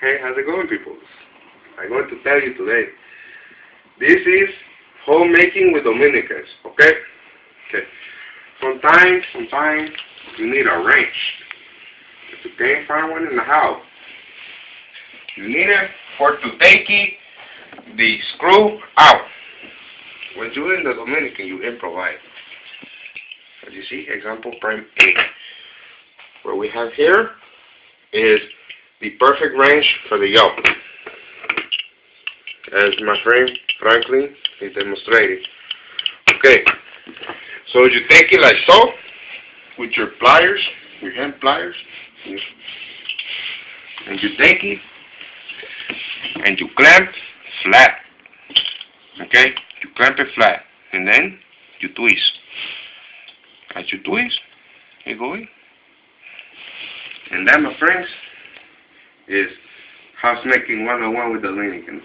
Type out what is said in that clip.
Hey, how's it going, people? I'm going to tell you today. This is homemaking with Dominicans, okay? Okay. Sometimes you need a wrench. If you can't find one in the house, you need it for to take the screw out. When you're in the Dominican, you improvise. As you see, example prime A. What we have here is the perfect wrench for the yoke. As my friend Franklin is demonstrating. Okay, so you take it like so, with your pliers, your hand pliers, and you take it, and you clamp flat. Okay, you clamp it flat, and then you twist. As you twist, you go in. And that, my friends, is housemaking 101 with the Dominicans.